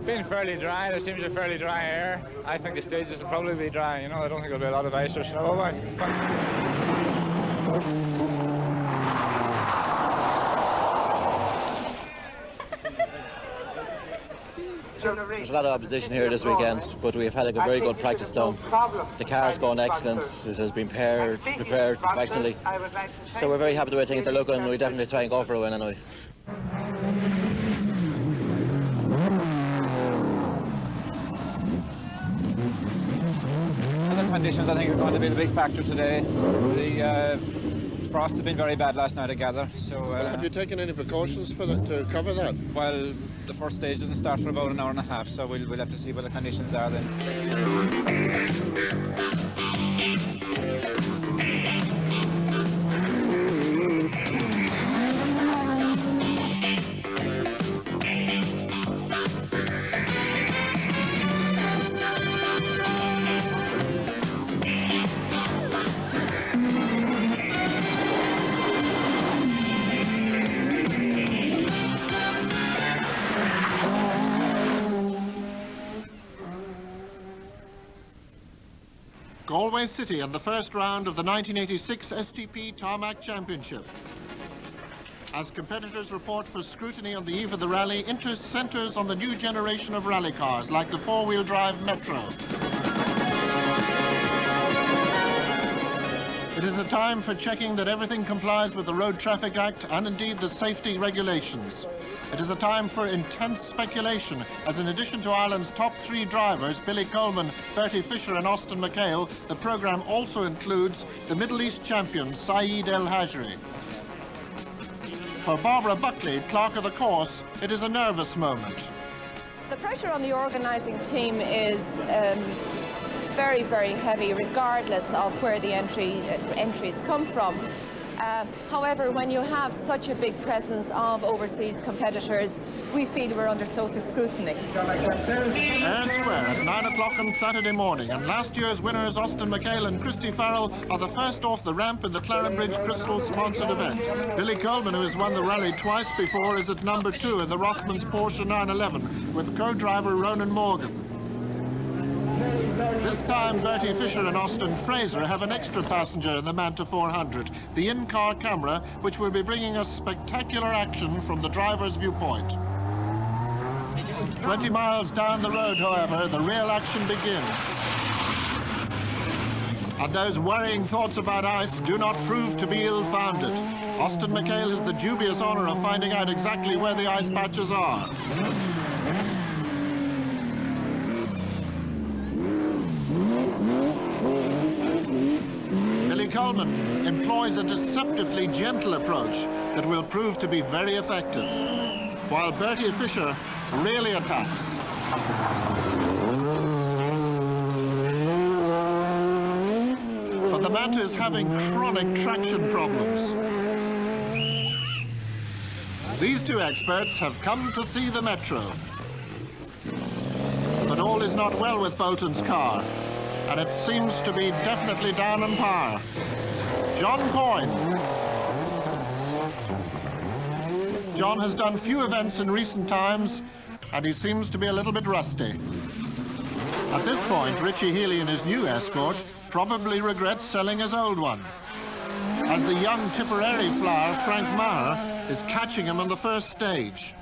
been fairly dry. There seems to be fairly dry air. I think the stages will probably be dry, you know. I don't think there'll be a lot of ice or snow. There's a lot of opposition here this weekend, but we've had a very good practice done. The car's going excellent. It has been prepared perfectly. So we're very happy the way things are looking. We definitely try and go for a win anyway. The conditions, I think, are going to be the big factor today. The frost has been very bad last night, I gather. So, have you taken any precautions to cover that? Well, the first stage doesn't start for about an hour and a half, so we'll have to see what the conditions are then. Galway City and the first round of the 1986 STP Tarmac Championship. As competitors report for scrutiny on the eve of the rally, interest centres on the new generation of rally cars, like the four-wheel drive Metro. It is a time for checking that everything complies with the Road Traffic Act and indeed the safety regulations. It is a time for intense speculation, as in addition to Ireland's top three drivers, Billy Coleman, Bertie Fisher and Austin McHale, the programme also includes the Middle East champion, Saeed Al Hajri. For Barbara Buckley, clerk of the course, it is a nervous moment. The pressure on the organising team is very, very heavy, regardless of where the entries come from. However, when you have such a big presence of overseas competitors, we feel we're under closer scrutiny. Ayr Square at 9 o'clock on Saturday morning, and last year's winners Austin McHale and Christy Farrell are the first off the ramp in the Clarenbridge Crystal sponsored event. Billy Coleman, who has won the rally twice before, is at number 2 in the Rothmans Porsche 911 with co-driver Ronan Morgan. This time, Bertie Fisher and Austin Fraser have an extra passenger in the Manta 400, the in-car camera, which will be bringing us spectacular action from the driver's viewpoint. 20 miles down the road, however, the real action begins. And those worrying thoughts about ice do not prove to be ill-founded. Austin McHale has the dubious honour of finding out exactly where the ice patches are. Billy Coleman employs a deceptively gentle approach that will prove to be very effective, while Bertie Fisher really attacks. But the Manta is having chronic traction problems. These two experts have come to see the Metro. But all is not well with Bolton's car, and it seems to be definitely down on par. John Coyne. John has done few events in recent times, and he seems to be a little bit rusty. At this point, Richie Heeley in his new Escort probably regrets selling his old one, as the young Tipperary flower, Frank Meagher, is catching him on the first stage.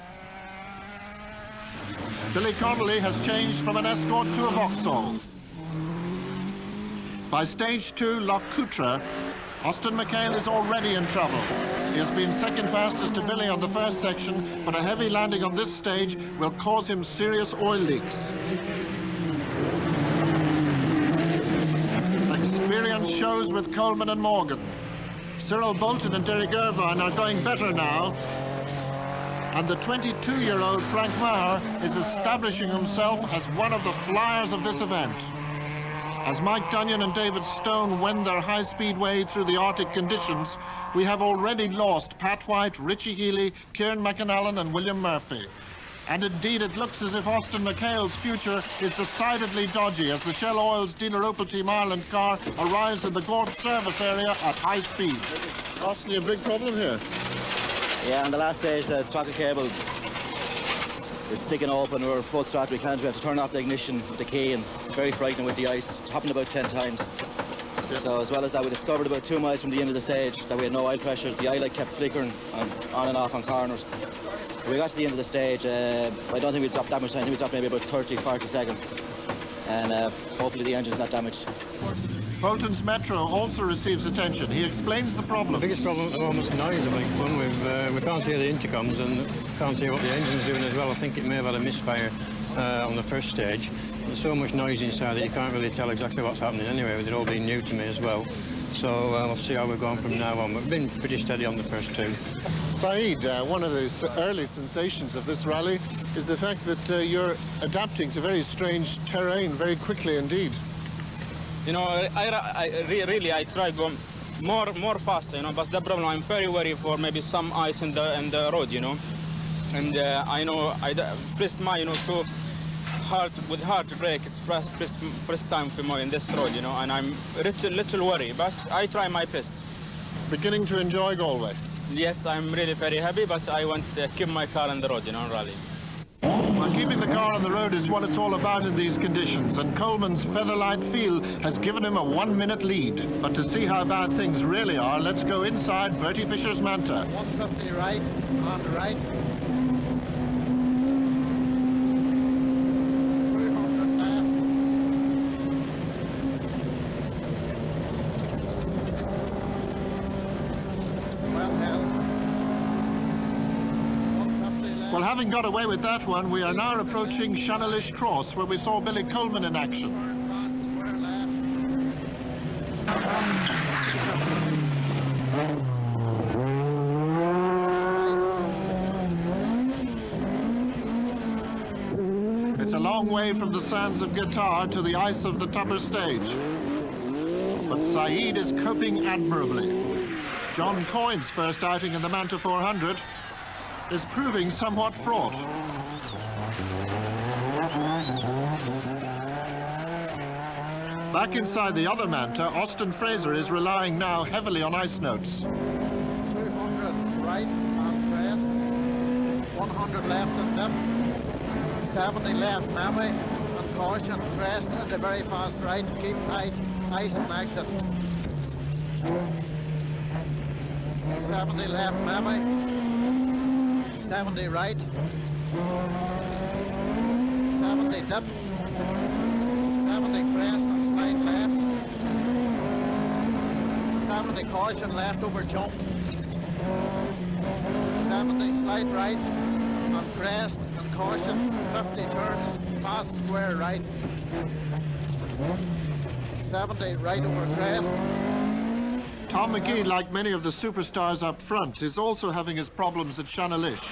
Billy Connolly has changed from an Escort to a Vauxhall. By stage 2, Loch Cutra, Austin McHale is already in trouble. He has been second fastest to Billy on the first section, but a heavy landing on this stage will cause him serious oil leaks. Experience shows with Coleman and Morgan. Cyril, Bolton and Derek Irvine are doing better now, and the 22-year-old Frank Meagher is establishing himself as one of the flyers of this event. As Mike Dunyan and David Stone wend their high-speed way through the Arctic conditions, we have already lost Pat White, Richie Heeley, Kieran McAnallen and William Murphy. And indeed, it looks as if Austin McHale's future is decidedly dodgy as the Shell Oil's dealer Opel Team Ireland car arrives in the Gort service area at high speed. Austin, a big problem here. Yeah, on the last stage, the throttle cable is sticking open. We're full throttle, we can't. We have to turn off the ignition, the key, and very frightening with the ice. It's happened about 10 times. So as well as that, we discovered about 2 miles from the end of the stage that we had no oil pressure. The oil light kept flickering on and off on corners. We got to the end of the stage. I don't think we dropped that much time. I think we dropped maybe about 30-40 seconds. And hopefully the engine's not damaged. Bolton's Metro also receives attention. He explains the problem. The biggest problem at the moment is noise, I think. One, we can't hear the intercoms and can't hear what the engine's doing as well. I think it may have had a misfire on the first stage. There's so much noise inside that you can't really tell exactly what's happening anyway, with it all being new to me as well. So we'll see how we're going from now on. We've been pretty steady on the first two. Saeed, one of the early sensations of this rally is the fact that you're adapting to very strange terrain very quickly indeed. You know, I try go more fast, you know, but the problem, I'm very worried for maybe some ice in the road, you know. And I know, first my, you know, too hard to brake. It's first time for me in this road, you know, and I'm little worried, but I try my best. Beginning to enjoy Galway? Yes, I'm really very happy, but I want to keep my car on the road, you know, rally. Well, keeping the car on the road is what it's all about in these conditions, and Coleman's featherlight feel has given him a 1-minute lead. But to see how bad things really are, let's go inside Bertie Fisher's Manta. 150 right, on the right. 200 left. Well held. 150 left. Well, having got away with that one, we are now approaching Shanalish Cross, where we saw Billy Coleman in action. Square left. It's a long way from the sands of Guitar to the ice of the Tupper stage. But Saeed is coping admirably. John Coyne's first outing in the Manta 400 is proving somewhat fraught. Back inside the other Manta, Austin Fraser is relying now heavily on ice notes. 200 right on crest. 100 left and dip. 70 left maybe. And caution, crest and the very fast right. Keep tight, ice and exit. 70 left maybe. 70 right. 70 dip. 70 crest and slide left. 70 caution left over jump. 70 slide right and crest and caution. 50 turns fast square right. 70 right over crest. Tom McGee, like many of the superstars up front, is also having his problems at Shanalish.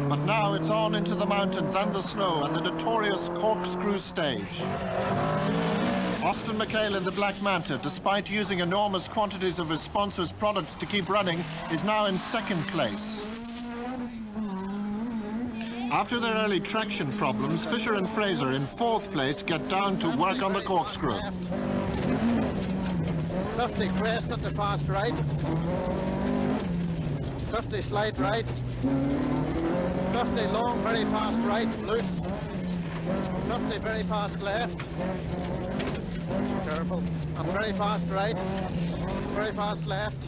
But now it's on into the mountains and the snow and the notorious corkscrew stage. Austin McHale in the Black Manta, despite using enormous quantities of his sponsor's products to keep running, is now in second place. After their early traction problems, Fisher and Fraser in fourth place get down to work on the corkscrew. 50 crest at the fast right. 50 slide right. 50 long, very fast right, loose. 50 very fast left. Careful. And very fast right. Very fast left.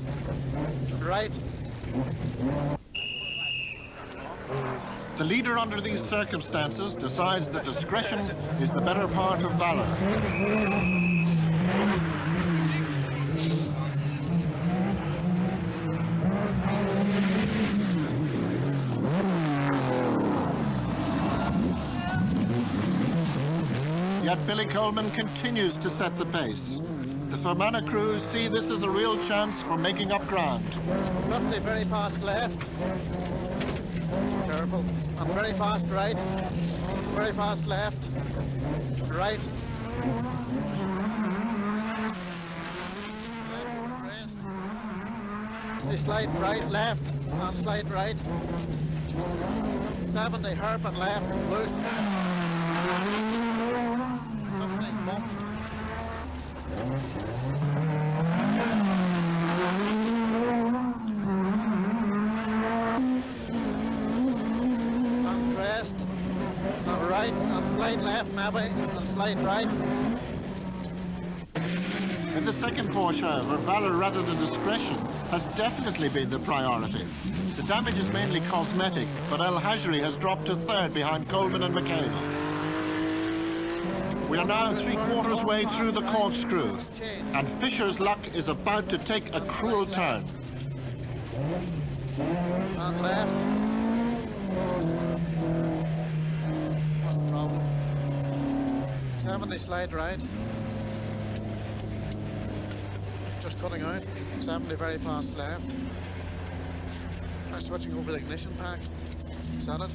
Right. The leader under these circumstances decides that discretion is the better part of valor. Yet Billy Coleman continues to set the pace. The Fermanagh crew see this as a real chance for making up ground. 50 very fast left. Careful. And very fast right. Very fast left. Right. Left over crest. 50 slide right, left. And slide right. 70 hairpin left, loose. 50 bump. and slight left maybe, and slight right. In the second Porsche, however, valour rather than discretion has definitely been the priority. The damage is mainly cosmetic, but Al Hajri has dropped to third behind Coleman and McHale. We are now 3/4 way through the corkscrew, and Fisher's luck is about to take a cruel turn. And left. What's the problem? 70 slide right. Just cutting out. 70 very fast left. Try switching over the ignition pack. Is that it?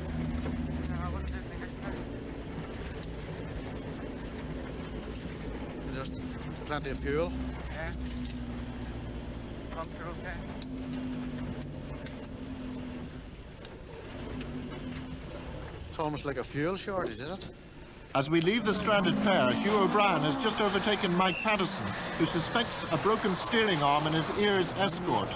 Just plenty of fuel. Yeah. Pumps are okay. It's almost like a fuel shortage, is it? As we leave the stranded pair, Hugh O'Brien has just overtaken Mike Patterson, who suspects a broken steering arm in his ear's Escort.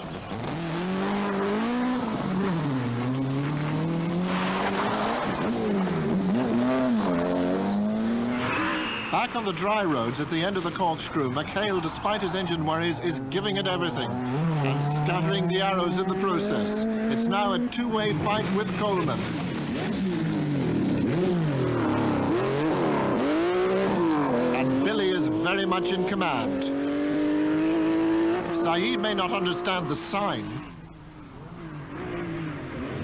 Back on the dry roads at the end of the corkscrew, McHale, despite his engine worries, is giving it everything and scattering the arrows in the process. It's now a two-way fight with Coleman. Very much in command. Saeed may not understand the sign,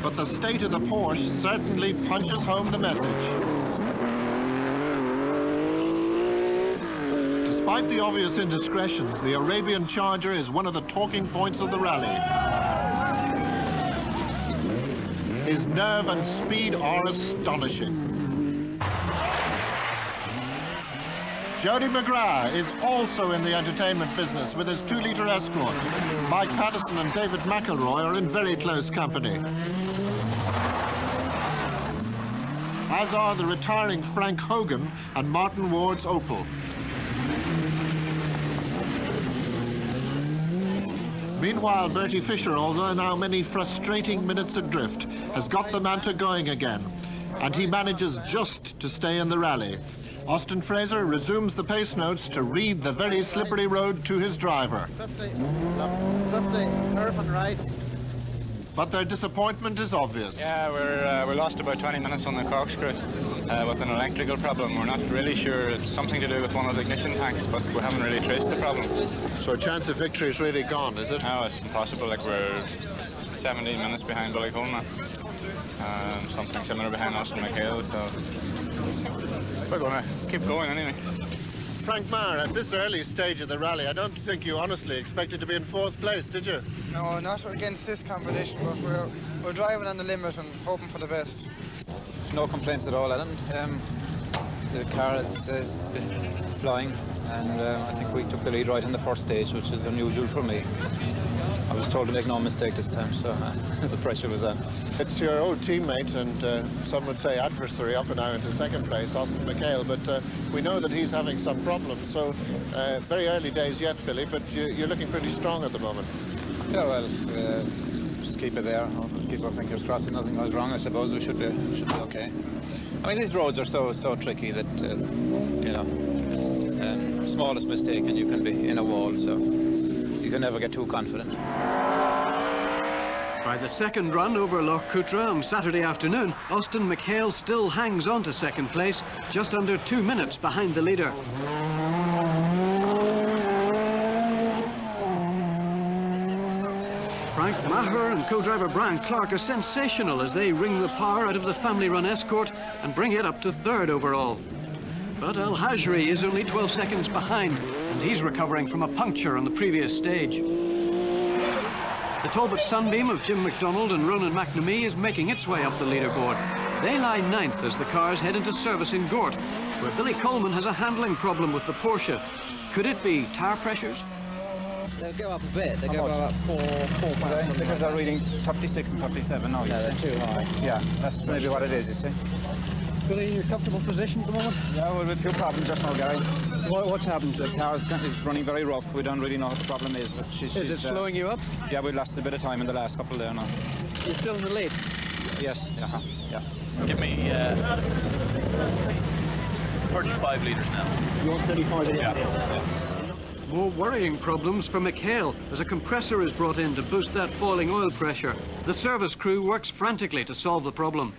but the state of the Porsche certainly punches home the message. Despite the obvious indiscretions, the Arabian Charger is one of the talking points of the rally. His nerve and speed are astonishing. Jody McGrath is also in the entertainment business with his 2-litre Escort. Mike Patterson and David McElroy are in very close company. As are the retiring Frank Hogan and Martin Ward's Opel. Meanwhile, Bertie Fisher, although now many frustrating minutes adrift, has got the Manta going again, and he manages just to stay in the rally. Austin Fraser resumes the pace notes to read the very slippery road to his driver. 50, 50, curve and right. But their disappointment is obvious. Yeah, we lost about 20 minutes on the corkscrew with an electrical problem. We're not really sure. It's something to do with one of the ignition packs, but we haven't really traced the problem. So chance of victory is really gone, is it? No, it's impossible. Like, we're 17 minutes behind Billy Coleman. Something similar behind Austin McHale, so we're going to keep going anyway. Frank Meagher, at this early stage of the rally, I don't think you honestly expected to be in 4th place, did you? No, not against this competition, but we're driving on the limit and hoping for the best. No complaints at all, Alan. The car has been flying, and I think we took the lead right in the first stage, which is unusual for me. I was told to make no mistake this time, so the pressure was on. It's your old teammate and some would say adversary up and now into 2nd place, Austin McHale, but we know that he's having some problems, so very early days yet, Billy, but you're looking pretty strong at the moment. Yeah, well, just keep it there. Keep our fingers crossed if nothing goes wrong. I suppose we should be okay. I mean, these roads are so tricky that, you know, smallest mistake and you can be in a wall, so you can never get too confident. By the second run over Loch Cutra on Saturday afternoon, Austin McHale still hangs on to 2nd place, just under 2 minutes behind the leader. Frank Meagher and co-driver Brian Clark are sensational as they wring the power out of the family-run Escort and bring it up to 3rd overall. But Al Hajri is only 12 seconds behind, and he's recovering from a puncture on the previous stage. The Talbot Sunbeam of Jim McDonald and Ronan McNamee is making its way up the leaderboard. They lie 9th as the cars head into service in Gort, where Billy Coleman has a handling problem with the Porsche. Could it be tire pressures? They'll go up a bit. They go up 4 pounds. Because they're reading 36 and 37 now. Yeah, they're too high. Yeah, that's maybe what it is, you see. Billy, in your comfortable position at the moment? Yeah, well, with a few problems just now, Gary. What's happened? The car is running very rough. We don't really know what the problem is. But Is it slowing you up? Yeah, we've lost a bit of time in the last couple there now. You're still in the lead? Yes, yeah. Give me 35 litres now. You want 35 litres? Yeah. More worrying problems for McHale as a compressor is brought in to boost that falling oil pressure. The service crew works frantically to solve the problem.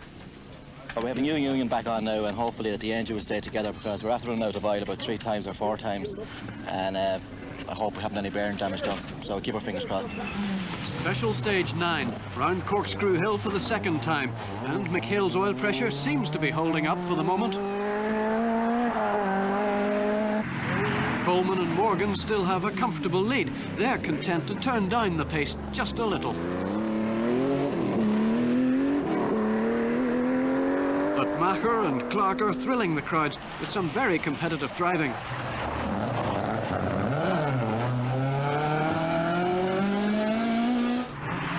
We have a new union back on now, and hopefully that the engine will stay together, because we're after running out of oil about 3 times or 4 times, and I hope we haven't any bearing damage done, so keep our fingers crossed. Special stage 9, round Corkscrew Hill for the 2nd time, and McHale's oil pressure seems to be holding up for the moment. Coleman and Morgan still have a comfortable lead. They're content to turn down the pace just a little. But Meagher and Clark are thrilling the crowds with some very competitive driving.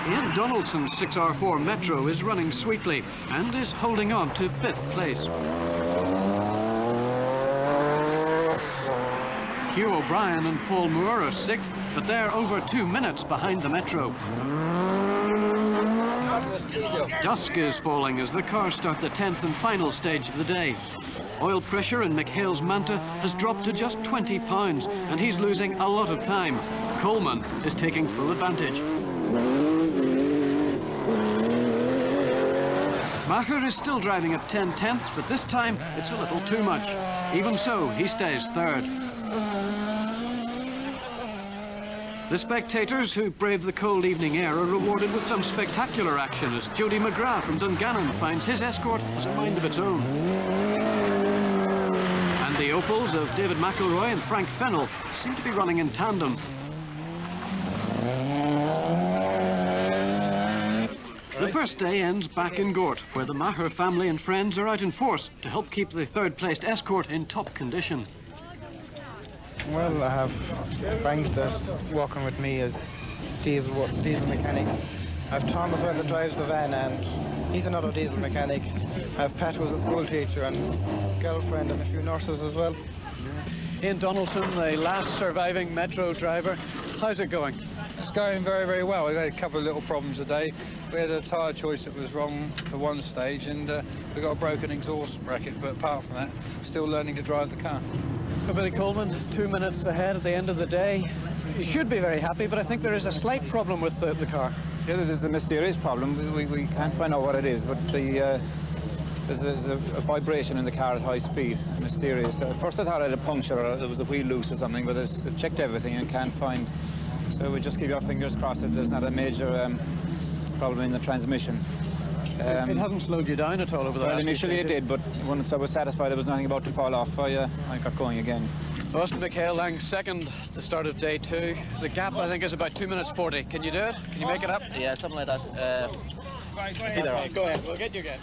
Ian Donaldson's 6R4 Metro is running sweetly and is holding on to 5th place. Hugh O'Brien and Paul Moore are 6th, but they're over 2 minutes behind the Metro. Dusk is falling as the cars start the 10th and final stage of the day. Oil pressure in McHale's Manta has dropped to just 20 pounds, and he's losing a lot of time. Coleman is taking full advantage. Meagher is still driving at 10 tenths, but this time it's a little too much. Even so, he stays 3rd. The spectators who brave the cold evening air are rewarded with some spectacular action as Jody McGrath from Dungannon finds his Escort has a mind of its own. And the Opels of David McElroy and Frank Fennell seem to be running in tandem. The first day ends back in Gort, where the Meagher family and friends are out in force to help keep the 3rd-placed Escort in top condition. Well, I have Frank that's working with me as diesel mechanic. I have Tom as well that drives the van, and he's another diesel mechanic. I have Pat who's a school teacher, and girlfriend and a few nurses as well. Ian Donaldson, the last surviving Metro driver. How's it going? It's going very, very well. We had a couple of little problems today. We had a tyre choice that was wrong for one stage, and we got a broken exhaust bracket, but apart from that, still learning to drive the car. Billy Coleman, 2 minutes ahead at the end of the day. You should be very happy, but I think there is a slight problem with the car. Yeah, there's a mysterious problem. We can't find out what it is, but there's a vibration in the car at high speed, mysterious. At first I thought I had a puncture or there was a wheel loose or something, but they've checked everything and can't find. So we just keep our fingers crossed that there's not a major problem in the transmission. It hasn't slowed you down at all over the last few initially it stages? did, but once I was satisfied there was nothing about to fall off, I got going again. Austin McHale lying 2nd at the start of day 2. The gap, I think, is about 2 minutes 40. Can you do it? Can you make it up? Yeah, something like that. See there. Okay, go ahead, we'll get you again.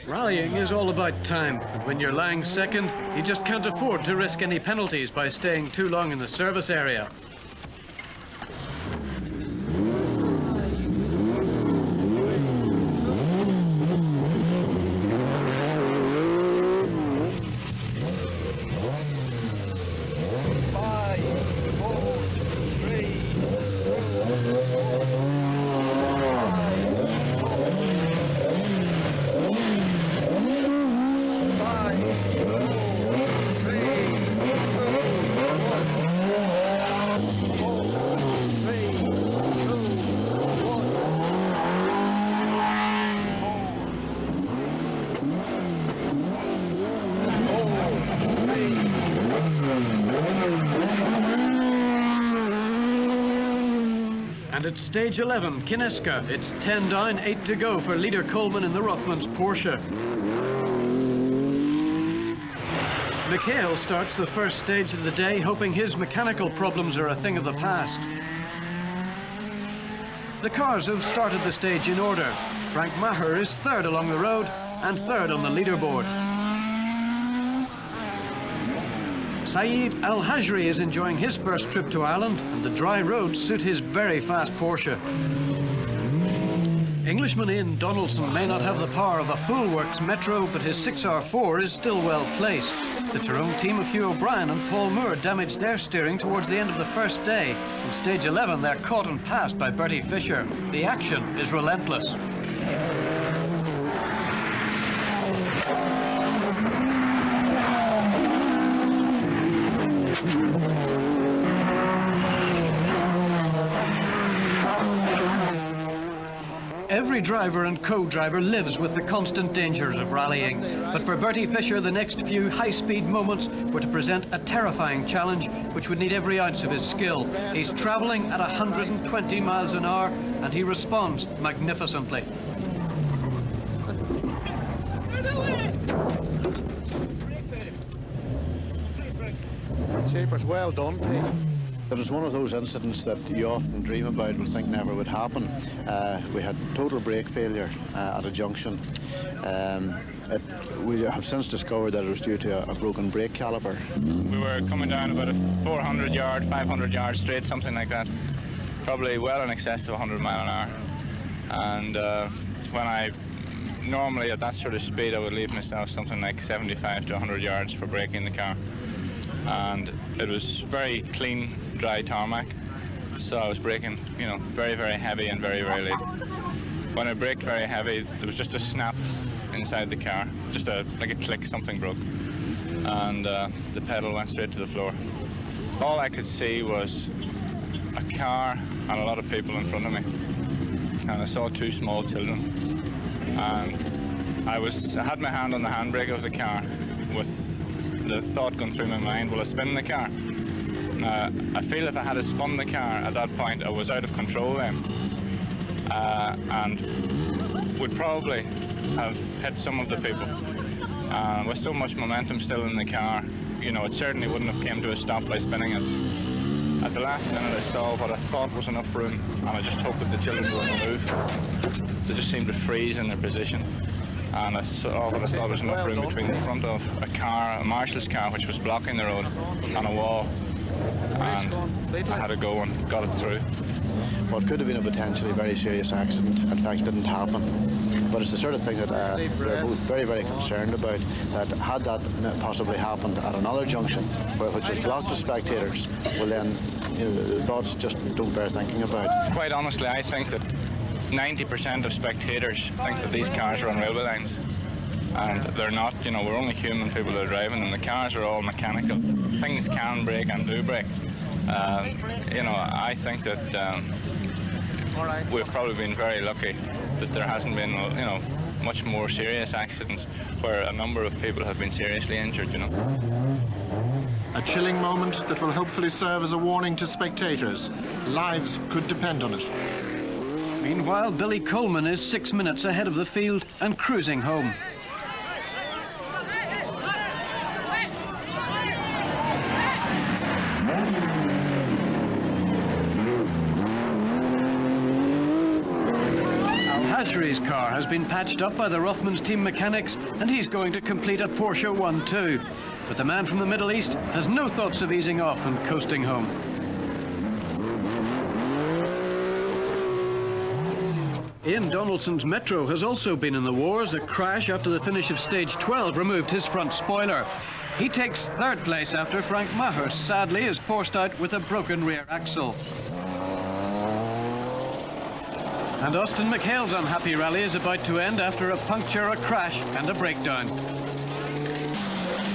Rallying is all about time. When you're lying 2nd, you just can't afford to risk any penalties by staying too long in the service area. And at stage 11, Kineska, it's 10 down, 8 to go for leader Coleman in the Rothmans Porsche. McHale starts the first stage of the day, hoping his mechanical problems are a thing of the past. The cars have started the stage in order. Frank Meagher is 3rd along the road and 3rd on the leaderboard. Saeed Al Hajri is enjoying his first trip to Ireland, and the dry roads suit his very fast Porsche. Englishman Ian Donaldson may not have the power of a full works Metro, but his 6R4 is still well placed. The Tyrone team of Hugh O'Brien and Paul Moore damaged their steering towards the end of the first day. In stage 11, they're caught and passed by Bertie Fisher. The action is relentless. Every driver and co-driver lives with the constant dangers of rallying. But for Bertie Fisher, the next few high-speed moments were to present a terrifying challenge which would need every ounce of his skill. He's travelling at 120 miles an hour and he responds magnificently. Cheapers, well done, Pete. It was one of those incidents that you often dream about but think never would happen. We had total brake failure at a junction. We have since discovered that it was due to a broken brake caliper. We were coming down about a 400 yard, 500 yard straight, something like that. Probably well in excess of 100 mile an hour. And when I normally at that sort of speed I would leave myself something like 75 to 100 yards for braking the car. And it was very clean, dry tarmac, so I was braking, you know, very, very heavy and very, very late. When I braked very heavy, there was just a snap inside the car, just like a click, something broke, and the pedal went straight to the floor. All I could see was a car and a lot of people in front of me, and I saw two small children, and I had my hand on the handbrake of the car with the thought going through my mind, will I spin the car? I feel if I had spun the car at that point, I was out of control then, and would probably have hit some of the people. With so much momentum still in the car, you know, it certainly wouldn't have came to a stop by spinning it. At the last minute I saw what I thought was enough room, and I just hoped that the children wouldn't move. They just seemed to freeze in their position. And I saw what I thought was enough room between the front of a car, a marshal's car, which was blocking the road, and a wall. And I had to go and got it through. What could have been a potentially very serious accident, in fact, didn't happen. But it's the sort of thing that we're both very, very concerned about, that had that possibly happened at another junction, which is blocked with spectators, well then, you know, the thoughts just don't bear thinking about. Quite honestly, I think that 90% of spectators think that these cars are on railway lines, and they're not. You know, we're only human people that are driving them. The cars are all mechanical. Things can break and do break. You know, I think that we've probably been very lucky that there hasn't been, you know, much more serious accidents where a number of people have been seriously injured, you know. A chilling moment that will hopefully serve as a warning to spectators. Lives could depend on it. Meanwhile, Billy Coleman is 6 minutes ahead of the field and cruising home. Al Hajri's car has been patched up by the Rothmans team mechanics, and he's going to complete a Porsche 1-2. But the man from the Middle East has no thoughts of easing off and coasting home. Ian Donaldson's Metro has also been in the wars. A crash after the finish of stage 12 removed his front spoiler. He takes third place after Frank Meagher sadly is forced out with a broken rear axle. And Austin McHale's unhappy rally is about to end after a puncture, a crash and a breakdown.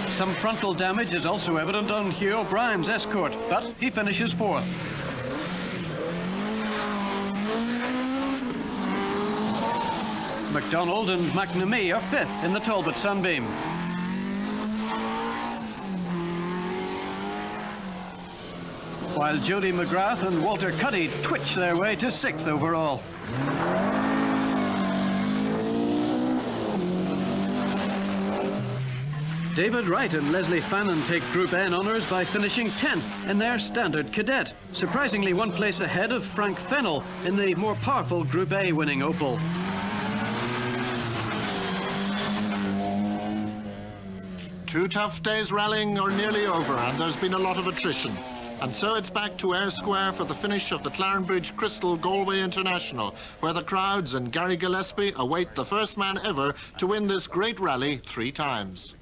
Some frontal damage is also evident on Hugh O'Brien's Escort, but he finishes fourth. McDonald and McNamee are fifth in the Talbot Sunbeam. While Jody McGrath and Walter Cuddy twitch their way to sixth overall. David Wright and Leslie Fannin take Group N honours by finishing 10th in their standard cadet, surprisingly one place ahead of Frank Fennell in the more powerful Group A winning Opel. Two tough days rallying are nearly over, and there's been a lot of attrition. And so it's back to Ayr Square for the finish of the Clarenbridge Crystal Galway International, where the crowds and Gary Gillespie await the first man ever to win this great rally 3 times.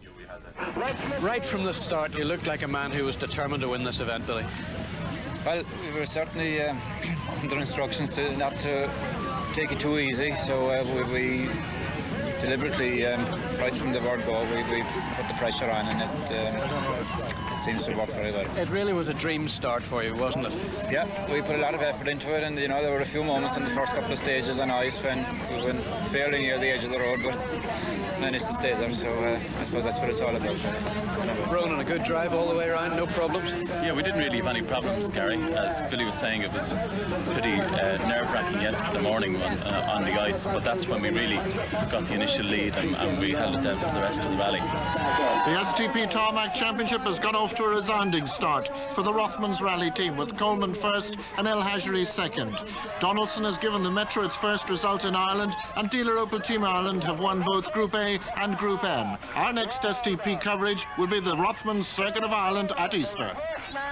Right from the start, you looked like a man who was determined to win this event, Billy. Well, we were certainly under instructions not to take it too easy, so we deliberately, right from the word go, we put the pressure on, and it seems to work very well. It really was a dream start for you, wasn't it? Yeah, we put a lot of effort into it, and you know, there were a few moments in the first couple of stages on ice when we went fairly near the edge of the road, but managed to stay there, so I suppose that's what it's all about. Ronan, a good drive all the way around, no problems? Yeah, we didn't really have any problems, Gary. As Billy was saying, it was pretty nerve-wracking yesterday morning on the ice, but that's when we really got the initial lead, and we held it down for the rest of the rally. The STP Tarmac Championship has got off to a resounding start for the Rothmans Rally team, with Coleman first and Al Hajri second. Donaldson has given the Metro its first result in Ireland, and dealer Opel Team Ireland have won both Group A and Group N. Our next STP coverage will be the Rothmans Circuit of Ireland at Easter.